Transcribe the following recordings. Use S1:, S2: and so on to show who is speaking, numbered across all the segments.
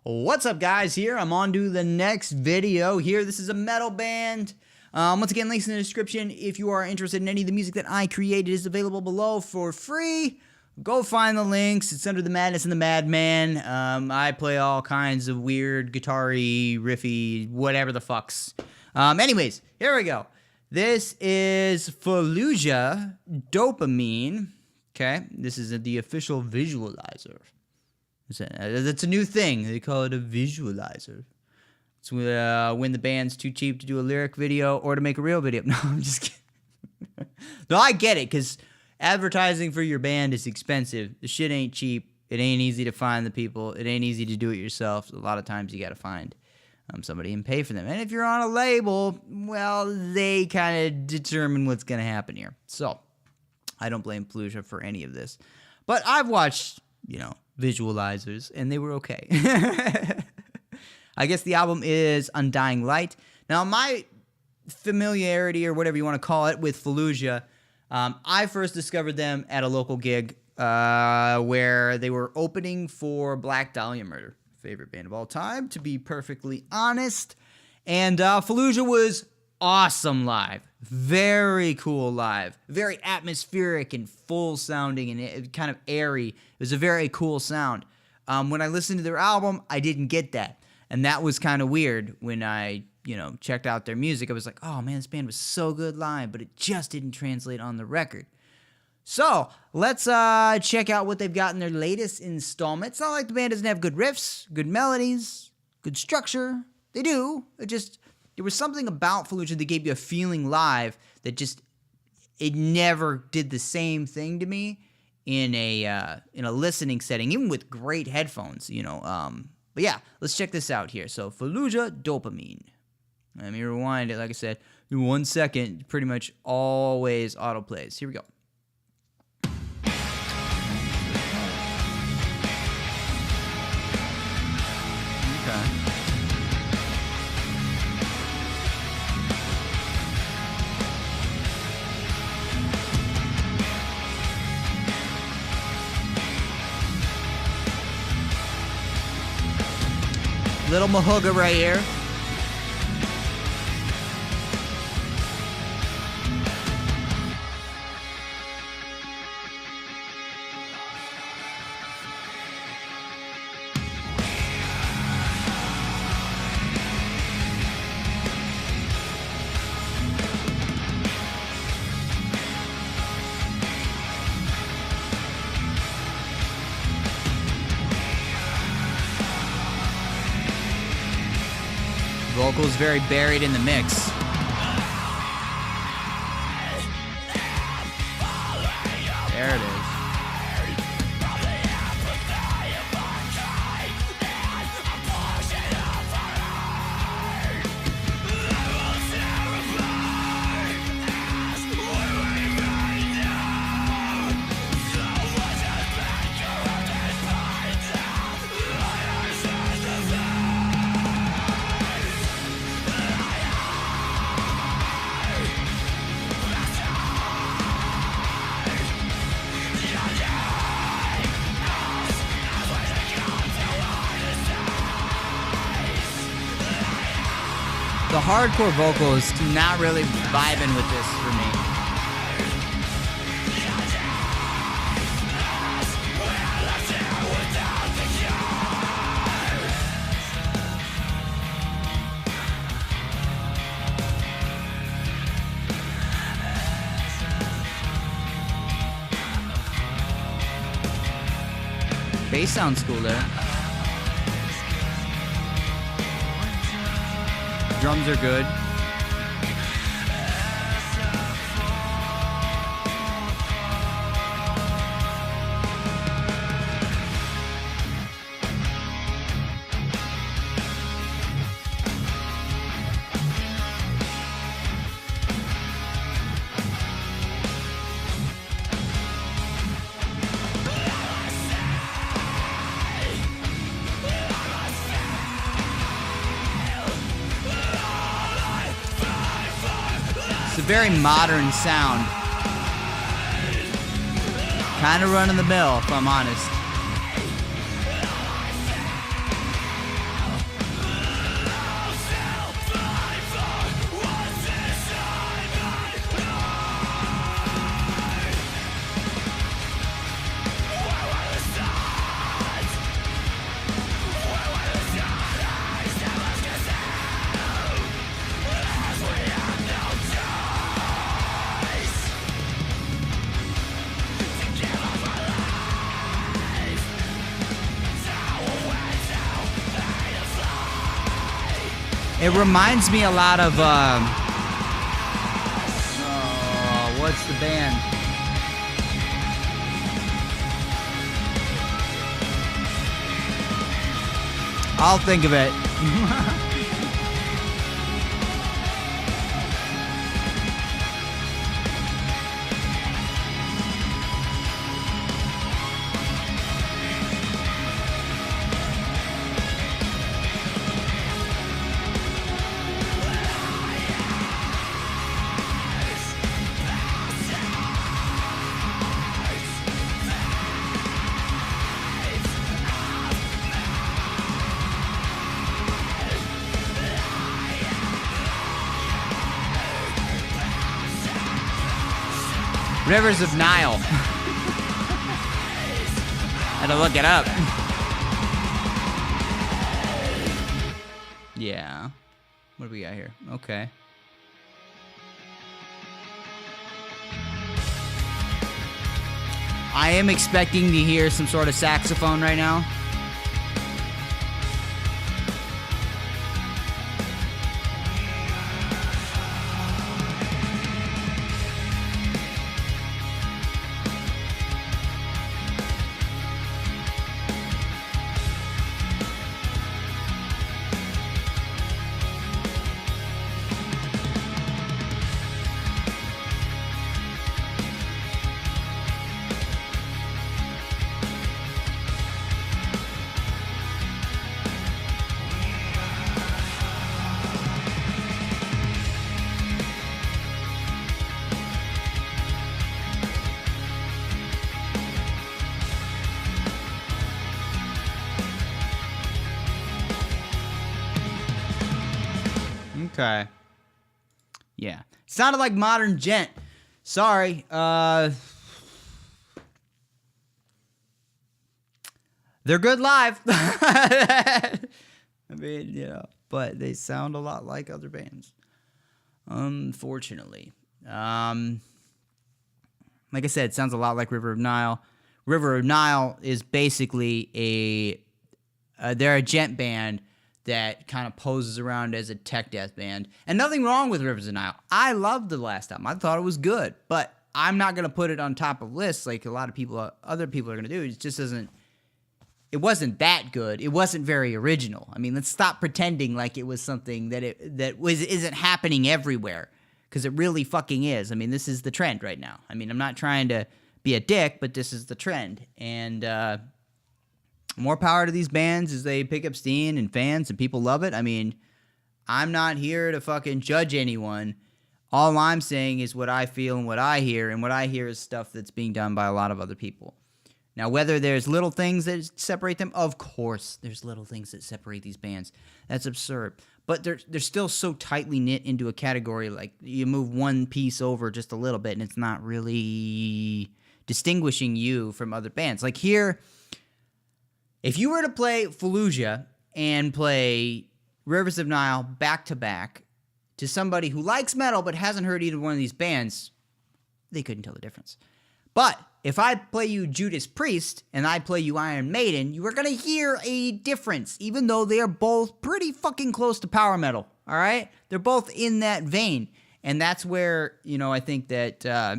S1: What's up, guys? Here I'm on to the next video here. This is a metal band. Once again, links in the description. If you are interested in any of the music that I created, it is available below for free. Go find the links. It's under the Madness and the Madman. I play all kinds of weird guitar-y, riffy, whatever the fucks. Anyways, here we go. This is Fallujah, Dopamine. Okay, this is the official visualizer. That's a new thing. They call it a visualizer. It's when the band's too cheap to do a lyric video or to make a real video. No, I'm just kidding. No, I get it, because advertising for your band is expensive. The shit ain't cheap. It ain't easy to find the people. It ain't easy to do it yourself. A lot of times you got to find somebody and pay for them. And if you're on a label, well, they kind of determine what's going to happen here. So I don't blame Fallujah for any of this. But I've watched, visualizers, and they were okay. I guess the album is Undying Light. Now, my familiarity, or whatever you want to call it, with Fallujah, I first discovered them at a local gig where they were opening for Black Dahlia Murder, favorite band of all time, to be perfectly honest. And Fallujah was awesome live. Very cool live. Very atmospheric and full sounding and kind of airy. It was a very cool sound. When I listened to their album, I didn't get that. And that was kind of weird when I, checked out their music. I was like, oh man, this band was so good live, but it just didn't translate on the record. So let's check out what they've got in their latest installment. It's not like the band doesn't have good riffs, good melodies, good structure. They do. There was something about Fallujah that gave you a feeling live that it never did the same thing to me in a listening setting, even with great headphones, But yeah, let's check this out here. So Fallujah, Dopamine. Let me rewind it. Like I said, in 1 second, pretty much always autoplays. Here we go. Okay. Little mahooga right here. Vocals very buried in the mix. There it is. The hardcore vocal is not really vibing with this for me. Bass sounds cool there. Drums are good. It's a very modern sound. Kind of run of the mill, if I'm honest. It reminds me a lot of, what's the band? I'll think of it. Rivers of Nile. Had to look it up. Yeah. What do we got here? Okay. I am expecting to hear some sort of saxophone right now. Okay. Yeah. Sounded like Modern Gent. Sorry. They're good live. I mean, yeah, but they sound a lot like other bands. Unfortunately. Like I said, it sounds a lot like River of Nile. River of Nile is basically they're a gent band that kind of poses around as a tech death band. And nothing wrong with Rivers of Nile. I loved the last album. I thought it was good, but I'm not going to put it on top of lists like a lot of people, other people are going to do. It just doesn't, it wasn't that good. It wasn't very original. I mean, let's stop pretending like it was something that isn't happening everywhere, because it really fucking is. I mean, this is the trend right now. I mean, I'm not trying to be a dick, but this is the trend. And, more power to these bands as they pick up steam and fans and people love it. I mean, I'm not here to fucking judge anyone. All I'm saying is what I feel and what I hear, and what I hear is stuff that's being done by a lot of other people. Now, whether there's little things that separate them, of course there's little things that separate these bands. That's absurd. But they're still so tightly knit into a category, like you move one piece over just a little bit and it's not really distinguishing you from other bands. Like here, if you were to play Fallujah and play Rivers of Nile back-to-back to somebody who likes metal but hasn't heard either one of these bands, they couldn't tell the difference. But if I play you Judas Priest and I play you Iron Maiden, you are going to hear a difference, even though they are both pretty fucking close to power metal, all right? They're both in that vein, and that's where, I think that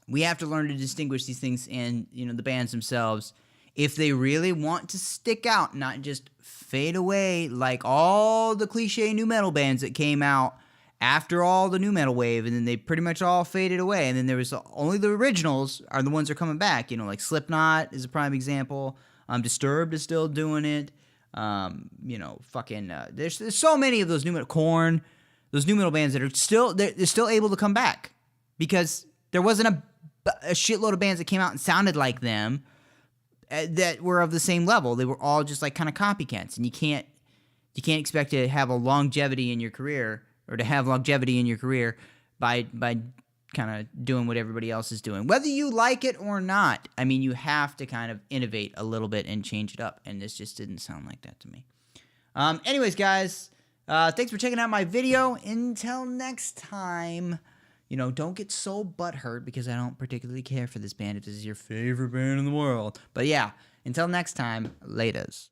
S1: we have to learn to distinguish these things and, the bands themselves, if they really want to stick out, not just fade away like all the cliche nu metal bands that came out after all the nu metal wave, and then they pretty much all faded away, and then there was only the originals are the ones that are coming back. Like Slipknot is a prime example. Disturbed is still doing it. There's so many of those nu metal, Korn, those nu metal bands that are still they're still able to come back, because there wasn't a shitload of bands that came out and sounded like them that were of the same level. They were all just like kind of copycats, and you can't expect to have a longevity in your career, or to have longevity in your career by kind of doing what everybody else is doing, whether you like it or not. I mean, you have to kind of innovate a little bit and change it up, and this just didn't sound like that to me. Anyways, guys, thanks for checking out my video. Until next time, don't get so butthurt because I don't particularly care for this band if this is your favorite band in the world. But yeah, until next time, laters.